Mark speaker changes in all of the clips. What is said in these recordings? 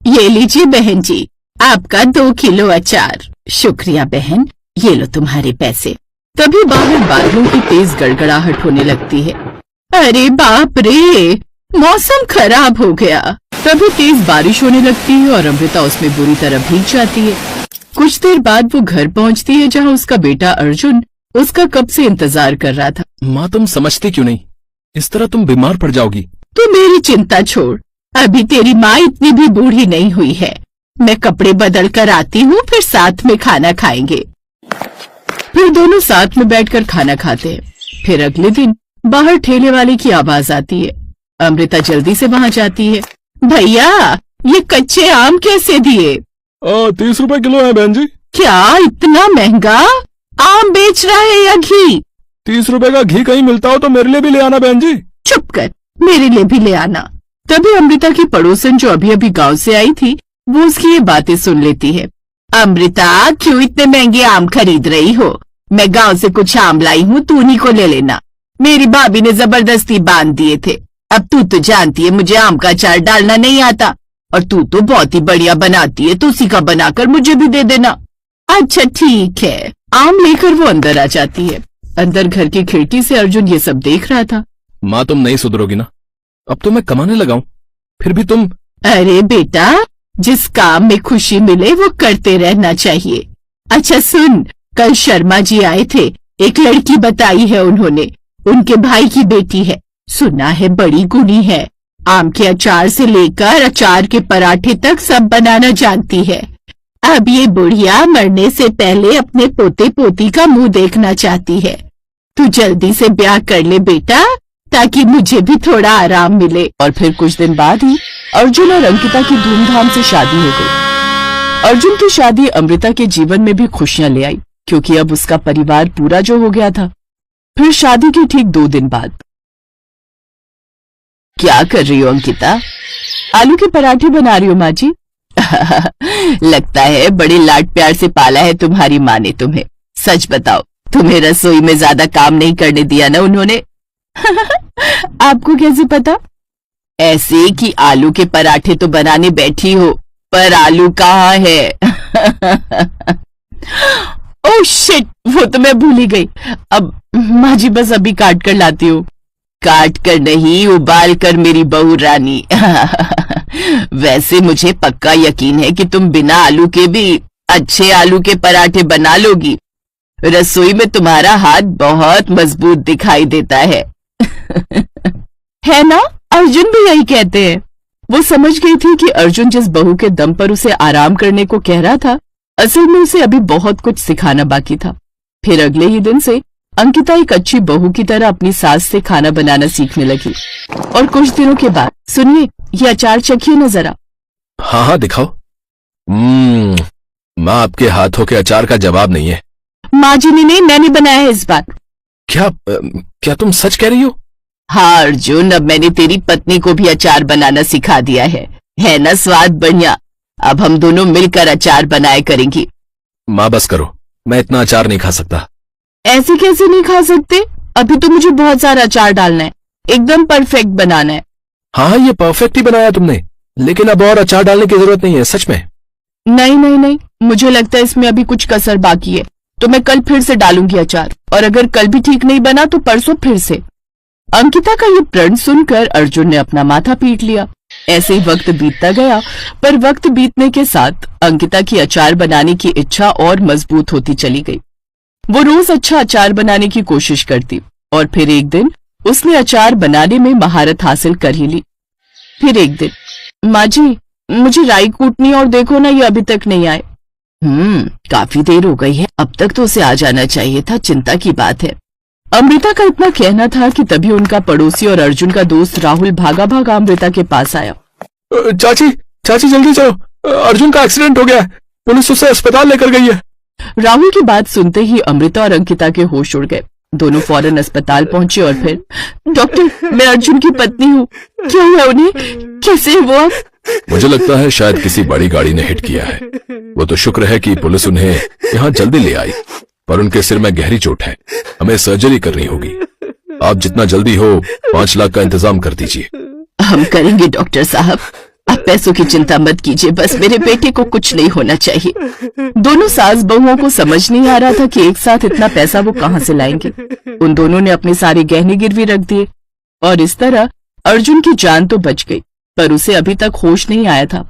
Speaker 1: ये लीजिए बहन जी, आपका 2 किलो अचार। शुक्रिया बहन, ये लो तुम्हारे पैसे। तभी बाहर बादलों की तेज गड़गड़ाहट होने लगती है। अरे बाप रे, मौसम खराब हो गया। तभी तेज बारिश होने लगती है और अमृता उसमें बुरी तरह भीग जाती है। कुछ देर बाद वो घर पहुंचती है जहां उसका बेटा अर्जुन उसका कब से इंतजार कर रहा था।
Speaker 2: माँ, तुम समझती क्यों नहीं? इस तरह तुम बीमार पड़ जाओगी।
Speaker 1: तू मेरी चिंता छोड़, अभी तेरी माँ इतनी भी बूढ़ी नहीं हुई है। मैं कपड़े बदल कर आती हूँ, फिर साथ में खाना खाएंगे। फिर दोनों साथ में बैठकर खाना खाते हैं। फिर अगले दिन बाहर ठेले वाले की आवाज आती है। अमृता जल्दी से वहां जाती है। भैया, ये कच्चे आम कैसे दिए?
Speaker 2: 30 रुपए किलो है बहन जी।
Speaker 1: क्या इतना महंगा? आम बेच रहा है या घी?
Speaker 2: 30 रुपए का घी कहीं मिलता हो तो मेरे लिए भी ले आना बहन जी।
Speaker 1: चुप कर, मेरे लिए भी ले आना। तभी अमृता की पड़ोसन जो अभी अभी गांव से आई थी, वो उसकी ये बातें सुन लेती है। अमृता, क्यों इतने महंगे आम खरीद रही हो? मैं गांव से कुछ आम लाई हूँ, तू उन्हीं को ले लेना। मेरी भाभी ने जबरदस्ती बांध दिए थे। अब तू तो जानती है मुझे आम का अचार डालना नहीं आता, और तू तो बहुत ही बढ़िया बनाती है, तो उसी का बनाकर मुझे भी दे देना। अच्छा ठीक है। आम लेकर वो अंदर आ जाती है। अंदर घर की खिड़की से अर्जुन ये सब देख रहा था।
Speaker 2: माँ, तुम नहीं सुधरोगी ना? अब तो मैं कमाने लगाऊं, फिर भी तुम।
Speaker 1: अरे बेटा, जिस काम में खुशी मिले वो करते रहना चाहिए। अच्छा सुन, कल शर्मा जी आए थे, एक लड़की बताई है उन्होंने, उनके भाई की बेटी है। सुना है बड़ी गुणी है, आम के अचार से लेकर अचार के पराठे तक सब बनाना जानती है। अब ये बुढ़िया मरने से पहले अपने पोते पोती का मुंह देखना चाहती है। तू जल्दी से ब्याह कर ले बेटा, ताकि मुझे भी थोड़ा आराम मिले। और फिर कुछ दिन बाद ही अर्जुन और अंकिता की धूमधाम से शादी हो गई। अर्जुन की शादी अमृता के जीवन में भी खुशियां ले आई, क्योंकि अब उसका परिवार पूरा जो हो गया था। फिर शादी के ठीक 2 दिन बाद। क्या कर रही हो अंकिता? आलू के पराठे बना रही हो माँ जी। लगता है बड़े लाड प्यार से पाला है तुम्हारी माँ ने तुम्हें। सच बताओ, तुम्हें रसोई में ज्यादा काम नहीं करने दिया ना उन्होंने? आपको कैसे पता? ऐसे कि आलू के पराठे तो बनाने बैठी हो, पर आलू कहाँ है? ओह शिट, वो तो मैं भूल ही गई। अब माँ जी बस अभी काट कर लाती हूँ। काट कर नहीं, उबाल कर मेरी बहू रानी। वैसे मुझे पक्का यकीन है कि तुम बिना आलू के भी अच्छे आलू के पराठे बना लोगी। रसोई में तुम्हारा हाथ बहुत मजबूत दिखाई देता है। है ना? अर्जुन भी यही कहते हैं। वो समझ गई थी कि अर्जुन जिस बहू के दम पर उसे आराम करने को कह रहा था, असल में उसे अभी बहुत कुछ सिखाना बाकी था। फिर अगले ही दिन से अंकिता एक अच्छी बहू की तरह अपनी सास से खाना बनाना सीखने लगी। और कुछ दिनों के बाद, सुनिए, ये अचार चखिए न जरा।
Speaker 2: हाँ हाँ, दिखाओ। माँ, आपके हाथों के अचार का जवाब नहीं है।
Speaker 1: माँ जी ने नहीं, मैंने बनाया है इस बार।
Speaker 2: क्या तुम सच कह रही हो?
Speaker 1: हाँ अर्जुन, अब मैंने तेरी पत्नी को भी अचार बनाना सिखा दिया है ना स्वाद बढ़िया? अब हम दोनों मिलकर अचार बनाए करेंगी।
Speaker 2: माँ बस करो, मैं इतना अचार नहीं खा सकता।
Speaker 1: ऐसे कैसे नहीं खा सकते? अभी तो मुझे बहुत सारा अचार डालना है, एकदम परफेक्ट बनाना है।
Speaker 2: हाँ, ये परफेक्ट ही बनाया तुमने, लेकिन अब और अचार डालने की जरूरत नहीं है, सच में।
Speaker 1: नहीं नहीं नहीं, मुझे लगता है इसमें अभी कुछ कसर बाकी है, तो मैं कल फिर से डालूंगी अचार, और अगर कल भी ठीक नहीं बना तो परसों फिर से। अंकिता का ये प्रण सुनकर अर्जुन ने अपना माथा पीट लिया। ऐसे ही वक्त बीतता गया, पर वक्त बीतने के साथ अंकिता की अचार बनाने की इच्छा और मजबूत होती चली गई। वो रोज अच्छा अचार बनाने की कोशिश करती, और फिर एक दिन उसने अचार बनाने में महारत हासिल कर ही ली। फिर एक दिन, माँ जी, मुझे राई कूटनी, और देखो ना ये अभी तक नहीं आए। काफी देर हो गई है, अब तक तो उसे आ जाना चाहिए था, चिंता की बात है। अमृता का इतना कहना था कि तभी उनका पड़ोसी और अर्जुन का दोस्त राहुल भागा भागा अमृता के पास आया।
Speaker 2: चाची जल्दी चलो, अर्जुन का एक्सीडेंट हो गया है, पुलिस उसे अस्पताल लेकर गई है।
Speaker 1: राहुल की बात सुनते ही अमृता और अंकिता के होश उड़ गए। दोनों फौरन अस्पताल पहुंचे और फिर, डॉक्टर, मैं अर्जुन की पत्नी हूँ, क्या हुआ उन्हें, कैसे वो अब?
Speaker 2: मुझे लगता है शायद किसी बड़ी गाड़ी ने हिट किया है। वो तो शुक्र है कि पुलिस उन्हें यहाँ जल्दी ले आई, पर उनके सिर में गहरी चोट है, हमें सर्जरी करनी होगी। आप जितना जल्दी हो 5 लाख का इंतजाम कर दीजिए।
Speaker 1: हम करेंगे डॉक्टर साहब, आप पैसों की चिंता मत कीजिए, बस मेरे बेटे को कुछ नहीं होना चाहिए। दोनों सास बहुओं को समझ नहीं आ रहा था कि एक साथ इतना पैसा वो कहाँ से लाएंगे। उन दोनों ने अपने सारे गहने गिरवी रख दिए और इस तरह अर्जुन की जान तो बच गई, पर उसे अभी तक होश नहीं आया था।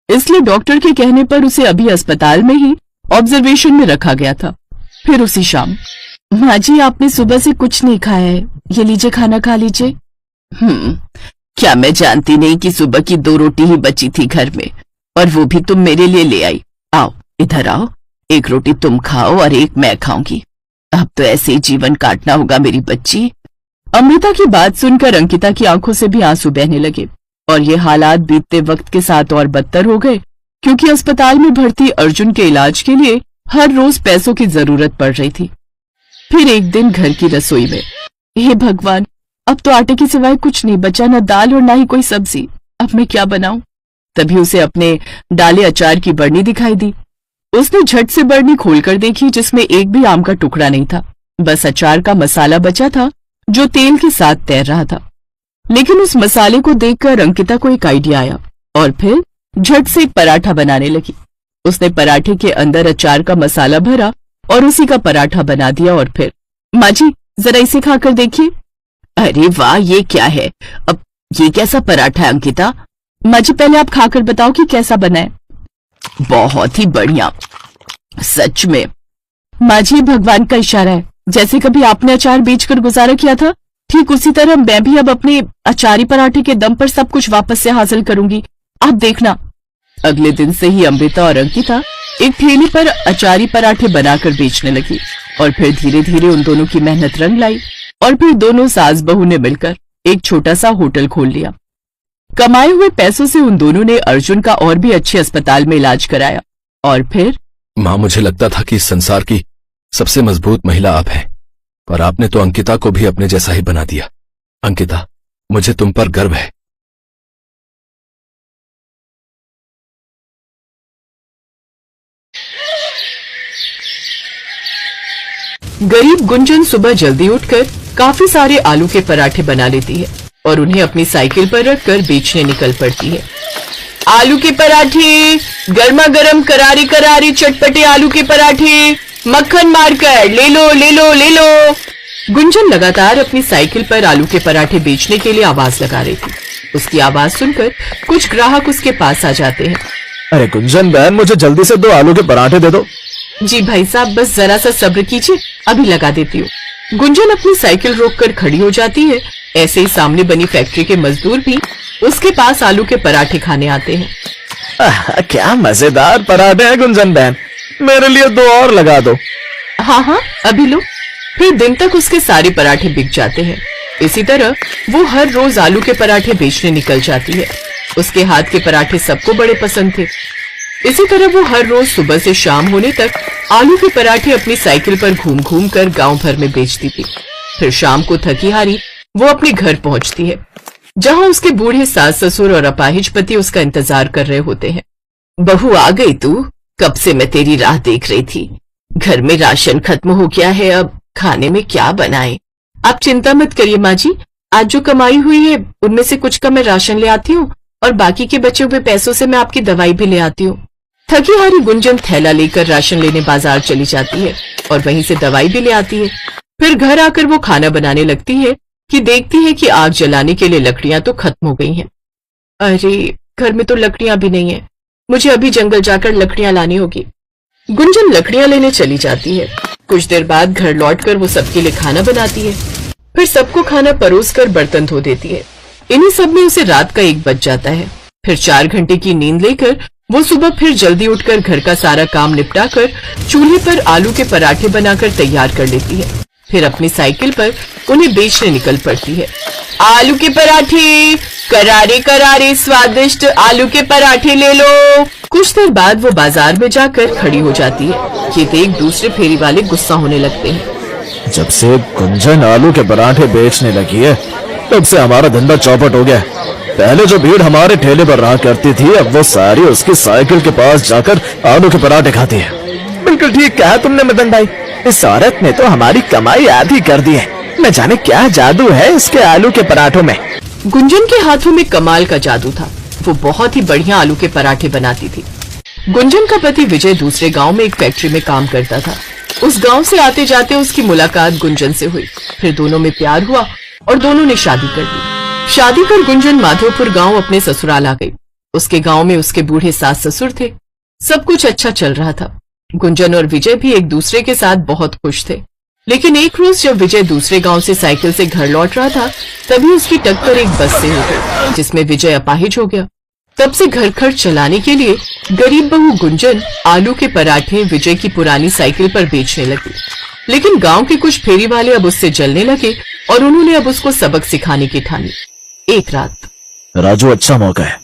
Speaker 1: इसलिए डॉक्टर के कहने पर उसे अभी अस्पताल में ही ऑब्जर्वेशन में रखा गया था। फिर उसी शाम, माँ जी आपने सुबह से कुछ नहीं खाया है, ये लीजिए खाना खा लीजिए। क्या मैं जानती नहीं कि सुबह की 2 रोटी ही बची थी घर में, और वो भी तुम मेरे लिए ले आई। आओ इधर आओ, एक रोटी तुम खाओ और एक मैं खाऊंगी। अब तो ऐसे ही जीवन काटना होगा मेरी बच्ची। अमृता की बात सुनकर अंकिता की आंखों से भी आंसू बहने लगे और ये हालात बीतते वक्त के साथ और बदतर हो गए, क्योंकि अस्पताल में भर्ती अर्जुन के इलाज के लिए हर रोज पैसों की जरूरत पड़ रही थी। फिर एक दिन घर की रसोई में, हे भगवान, अब तो आटे के सिवाय कुछ नहीं बचा, न दाल और ना ही कोई सब्जी। अब मैं क्या बनाऊं? तभी उसे अपने डाले अचार की बरनी दिखाई दी। उसने झट से बरनी खोलकर देखी, जिसमें एक भी आम का टुकड़ा नहीं था, बस अचार का मसाला बचा था जो तेल के साथ तैर रहा था। लेकिन उस मसाले को देखकर अंकिता को एक आइडिया आया और फिर झट से एक पराठा बनाने लगी। उसने पराठे के अंदर अचार का मसाला भरा और उसी का पराठा बना दिया और फिर, माँ जी जरा इसे खाकर देखिए। अरे वाह, ये क्या है? अब ये कैसा पराठा है अंकिता? माँ जी पहले आप खाकर बताओ कि कैसा बना है। बहुत ही बढ़िया, सच में। माँ जी भगवान का इशारा है, जैसे कभी आपने अचार बेचकर गुजारा किया था, ठीक उसी तरह मैं भी अब अपने अचारी पराठे के दम पर सब कुछ वापस से हासिल करूंगी, आप देखना। अगले दिन से ही अमृता और अंकिता एक ठेले पर अचारी पराठे बनाकर बेचने लगी और फिर धीरे धीरे उन दोनों की मेहनत रंग लाई और फिर दोनों सास बहू ने मिलकर एक छोटा सा होटल खोल लिया। कमाए हुए पैसों से उन दोनों ने अर्जुन का और भी अच्छे अस्पताल में इलाज कराया और फिर,
Speaker 2: माँ मुझे लगता था कि इस संसार की सबसे मजबूत महिला आप हैं, पर आपने तो अंकिता को भी अपने जैसा ही बना दिया। अंकिता, मुझे तुम पर गर्व है।
Speaker 1: गरीब गुंजन सुबह जल्दी उठकर काफी सारे आलू के पराठे बना लेती है और उन्हें अपनी साइकिल पर रखकर बेचने निकल पड़ती है। आलू के पराठे, गर्मा गर्म करारी करारी चटपटे आलू के पराठे, मक्खन मारकर ले लो ले लो ले लो। गुंजन लगातार अपनी साइकिल पर आलू के पराठे बेचने के लिए आवाज लगा रही थी। उसकी आवाज सुनकर कुछ ग्राहक उसके पास आ जाते हैं।
Speaker 3: अरे गुंजन बहन, मुझे जल्दी से 2 आलू के पराठे दे दो।
Speaker 1: जी भाई साहब, बस जरा सा सब्र कीजिए, अभी लगा देती हूँ। गुंजन अपनी साइकिल रोककर खड़ी हो जाती है। ऐसे ही सामने बनी फैक्ट्री के मजदूर भी उसके पास आलू के पराठे खाने आते हैं।
Speaker 3: क्या मजेदार पराठे हैं गुंजन बहन, मेरे लिए 2 और लगा दो।
Speaker 1: हाँ हाँ अभी लो। फिर दिन तक उसके सारे पराठे बिक जाते हैं। इसी तरह वो हर रोज आलू के पराठे बेचने निकल जाती है। उसके हाथ के पराठे सबको बड़े पसंद थे। इसी तरह वो हर रोज सुबह से शाम होने तक आलू के पराठे अपनी साइकिल पर घूम घूम कर गांव भर में बेचती थी। फिर शाम को थकी हारी वो अपने घर पहुंचती है, जहां उसके बूढ़े सास ससुर और अपाहिज पति उसका इंतजार कर रहे होते हैं। बहू आ गई तू? कब से मैं तेरी राह देख रही थी। घर में राशन खत्म हो गया है, अब खाने में क्या बनाए? आप चिंता मत करिए माँ जी, आज जो कमाई हुई है उनमें से कुछ का मैं राशन ले आती हूँ और बाकी के बचे हुए पैसों से मैं आपकी दवाई भी ले आती हूँ। थकी हारी गुंजन थैला लेकर राशन लेने बाजार चली जाती है और वहीं से दवाई भी ले आती है। फिर घर आकर वो खाना बनाने लगती है कि देखती है कि आग जलाने के लिए लकड़ियां तो खत्म हो गई हैं। अरे घर में तो लकड़ियां भी नहीं है, मुझे अभी जंगल जाकर लकड़ियां लानी होगी। गुंजन लकड़ियां लेने चली जाती है। कुछ देर बाद घर लौटकर वो सबके लिए खाना बनाती है, फिर सबको खाना परोस कर बर्तन धो देती है। इन्हीं सब में उसे रात का 1 बज जाता है। फिर 4 घंटे की नींद लेकर वो सुबह फिर जल्दी उठकर घर का सारा काम निपटाकर चूल्हे पर आलू के पराठे बनाकर तैयार कर लेती है। फिर अपनी साइकिल पर उन्हें बेचने निकल पड़ती है। आलू के पराठे, करारे करारे स्वादिष्ट आलू के पराठे ले लो। कुछ देर बाद वो बाजार में जाकर खड़ी हो जाती है। ये देख दूसरे फेरी वाले गुस्सा होने लगते हैं।
Speaker 3: जब से गुंजन आलू के पराठे बेचने लगी है, तब से हमारा धंधा चौपट हो गया। पहले जो भीड़ हमारे ठेले पर रहा करती थी, अब वो सारी उसकी साइकिल के पास जाकर आलू के पराठे खाती है। बिल्कुल ठीक कहा तुमने मदन भाई, इस औरत ने तो हमारी कमाई आधी कर दी है। न जाने क्या जादू है इसके आलू के पराठों में।
Speaker 1: गुंजन के हाथों में कमाल का जादू था। वो बहुत ही बढ़िया आलू के पराठे बनाती थी। गुंजन का पति विजय दूसरे गांव में एक फैक्ट्री में काम करता था। उस गांव से आते जाते उसकी मुलाकात गुंजन से हुई। फिर दोनों में प्यार हुआ और दोनों ने शादी कर ली। शादी कर गुंजन माधोपुर गांव अपने ससुराल आ गई। उसके गांव में उसके बूढ़े सास ससुर थे। सब कुछ अच्छा चल रहा था। गुंजन और विजय भी एक दूसरे के साथ बहुत खुश थे। लेकिन एक रोज जब विजय दूसरे गांव से साइकिल से घर लौट रहा था, तभी उसकी टक्कर एक बस से हो गई, जिसमें विजय अपाहिज हो गया। तब से घर खर्च चलाने के लिए गरीब बहू गुंजन आलू के पराठे विजय की पुरानी साइकिल पर बेचने लगी। लेकिन गांव के कुछ फेरी वाले अब उससे जलने लगे और उन्होंने अब उसको सबक सिखाने की ठानी। एक रात
Speaker 3: राजू, अच्छा मौका है,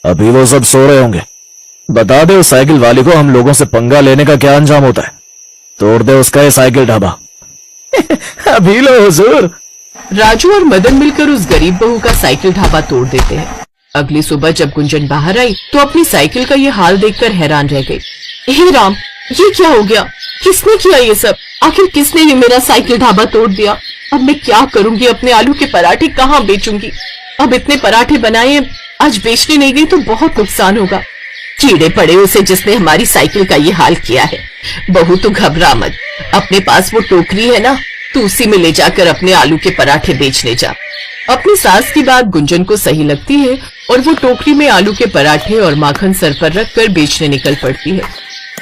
Speaker 3: अभी वो सब सो रहे होंगे। बता दे उस साइकिल वाले को हम लोगों से पंगा लेने का क्या अंजाम होता है। तोड़ दे उसका ये साइकिल ढाबा। अभी लो हुजूर।
Speaker 1: राजू और मदन मिलकर उस गरीब बहू का साइकिल ढाबा तोड़ देते हैं। अगली सुबह जब गुंजन बाहर आई तो अपनी साइकिल का ये हाल देखकर हैरान रह गई। हे राम, ये क्या हो गया? किसने किया ये सब? आखिर किसने ये मेरा साइकिल ढाबा तोड़ दिया? अब मैं क्या करूंगी? अपने आलू के पराठे कहाँ बेचूंगी? अब इतने पराठे बनाए, आज बेचने नहीं गई तो बहुत नुकसान होगा। कीड़े पड़े उसे जिसने हमारी साइकिल का ये हाल किया है। बहू तू घबरा मत, अपने पास वो टोकरी है ना, तू उसी में ले जाकर अपने आलू के पराठे बेचने जा। अपनी सास की बात गुंजन को सही लगती है और वो टोकरी में आलू के पराठे और माखन सर पर रखकर बेचने निकल पड़ती है।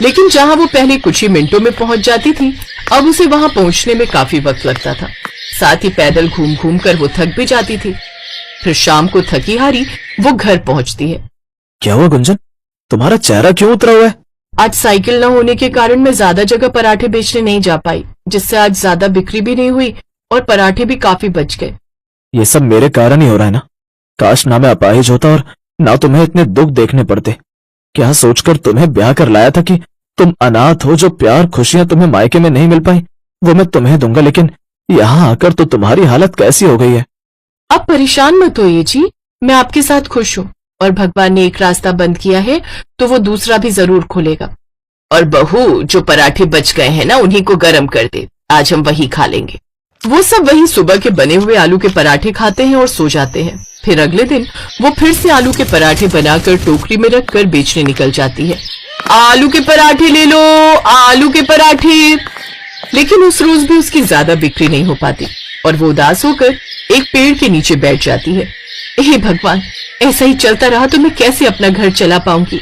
Speaker 1: लेकिन जहां वो पहले कुछ ही मिनटों में पहुंच जाती थी, अब उसे वहां पहुंचने में काफी वक्त लगता था। साथ ही पैदल घूम घूम कर वो थक भी जाती थी। फिर शाम को थकी हारी वो घर पहुंचती है।
Speaker 3: क्या हुआ गुंजन, तुम्हारा चेहरा क्यों उतरा हुआ है?
Speaker 1: आज साइकिल न होने के कारण मैं ज्यादा जगह पराठे बेचने नहीं जा पाई, जिससे आज ज्यादा बिक्री भी नहीं हुई और पराठे भी काफी बच गए।
Speaker 3: ये सब मेरे कारण ही हो रहा है ना। काश ना मैं अपाहिज होता और ना तुम्हें इतने दुख देखने पड़ते। क्या सोचकर तुम्हें ब्याह कर लाया था कि तुम अनाथ हो, जो प्यार खुशियां तुम्हें मायके में नहीं मिल पाई वो मैं तुम्हें दूंगा। लेकिन यहाँ आकर तो तुम्हारी हालत कैसी हो गई है।
Speaker 1: अब परेशान मत होइए जी, मैं आपके साथ खुश हूँ और भगवान ने एक रास्ता बंद किया है तो वो दूसरा भी जरूर खोलेगा। और बहू, जो पराठे बच गए हैं ना, उन्हीं को गर्म कर दे, आज हम वही खा लेंगे। वो सब वही सुबह के बने हुए आलू के पराठे खाते हैं और सो जाते हैं। फिर अगले दिन वो फिर से आलू के पराठे बनाकर टोकरी में रखकर बेचने निकल जाती है। आलू के पराठे ले लो, आलू के पराठे। लेकिन उस रोज भी उसकी ज्यादा बिक्री नहीं हो पाती और वो उदास होकर एक पेड़ के नीचे बैठ जाती है। हे भगवान, ऐसा ही चलता रहा तो मैं कैसे अपना घर चला पाऊंगी?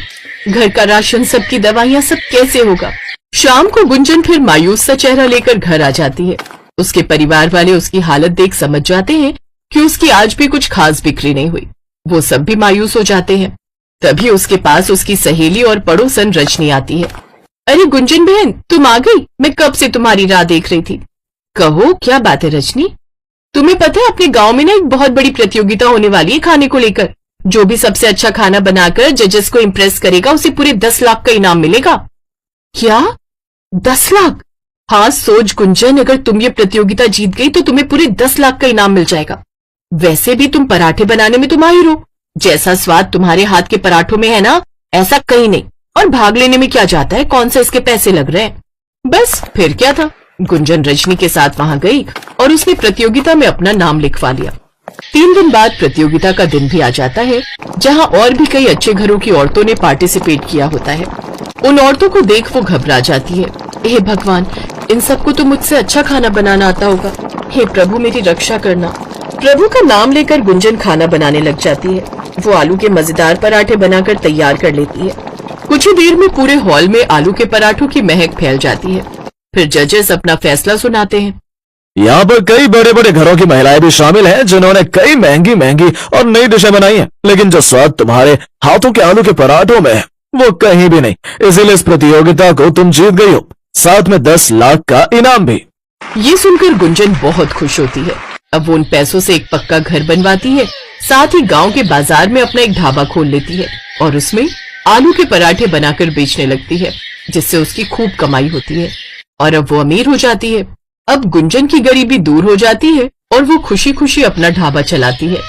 Speaker 1: घर का राशन, सबकी दवाइयां, सब कैसे होगा? शाम को गुंजन फिर मायूस सा चेहरा लेकर घर आ जाती है। उसके परिवार वाले उसकी हालत देख समझ जाते हैं कि उसकी आज भी कुछ खास बिक्री नहीं हुई। वो सब भी मायूस हो जाते हैं। तभी उसके पास उसकी सहेली और पड़ोसन रजनी आती है। अरे गुंजन बहन, तुम आ गई? मैं कब से तुम्हारी राह देख रही थी। कहो, क्या बात है रजनी? तुम्हें पता है अपने गांव में ना एक बहुत बड़ी प्रतियोगिता होने वाली है खाने को लेकर। जो भी सबसे अच्छा खाना बनाकर जजेस को इम्प्रेस करेगा उसे पूरे 10 लाख का इनाम मिलेगा। क्या? 10 लाख? हाँ सोच गुंजन, अगर तुम ये प्रतियोगिता जीत गई तो तुम्हें पूरे 10 लाख का इनाम मिल जाएगा। वैसे भी तुम पराठे बनाने में तो माहिर हो। जैसा स्वाद तुम्हारे हाथ के पराठों में है ना, ऐसा कहीं नहीं। और भाग लेने में क्या जाता है, कौन सा इसके पैसे लग रहे हैं। बस फिर क्या था, गुंजन रजनी के साथ वहां गई और उसने प्रतियोगिता में अपना नाम लिखवा लिया। 3 दिन बाद प्रतियोगिता का दिन भी आ जाता है, जहां और भी कई अच्छे घरों की औरतों ने पार्टिसिपेट किया होता है। उन औरतों को देख वो घबरा जाती है। हे भगवान, इन सबको तो मुझसे अच्छा खाना बनाना आता होगा। हे प्रभु, मेरी रक्षा करना। प्रभु का नाम लेकर गुंजन खाना बनाने लग जाती है। वो आलू के मजेदार पराठे बनाकर तैयार कर लेती है। कुछ ही देर में पूरे हॉल में आलू के पराठों की महक फैल जाती है। फिर जजेस अपना फैसला सुनाते हैं।
Speaker 3: यहाँ पर कई बड़े बड़े घरों की महिलाएं भी शामिल हैं जिन्होंने कई महंगी महंगी और नई डिशें बनाई हैं, लेकिन जो स्वाद तुम्हारे हाथों के आलू के पराठों में है वो कहीं भी नहीं। इसीलिए इस प्रतियोगिता को तुम जीत गई हो, साथ में 10 लाख का इनाम भी।
Speaker 1: ये सुनकर गुंजन बहुत खुश होती है। अब वो उन पैसों से एक पक्का घर बनवाती है, साथ ही गांव के बाजार में अपना एक ढाबा खोल लेती है और उसमें आलू के पराठे बनाकर बेचने लगती है, जिससे उसकी खूब कमाई होती है और अब वो अमीर हो जाती है। अब गुंजन की गरीबी दूर हो जाती है और वो खुशी खुशी अपना ढाबा चलाती है।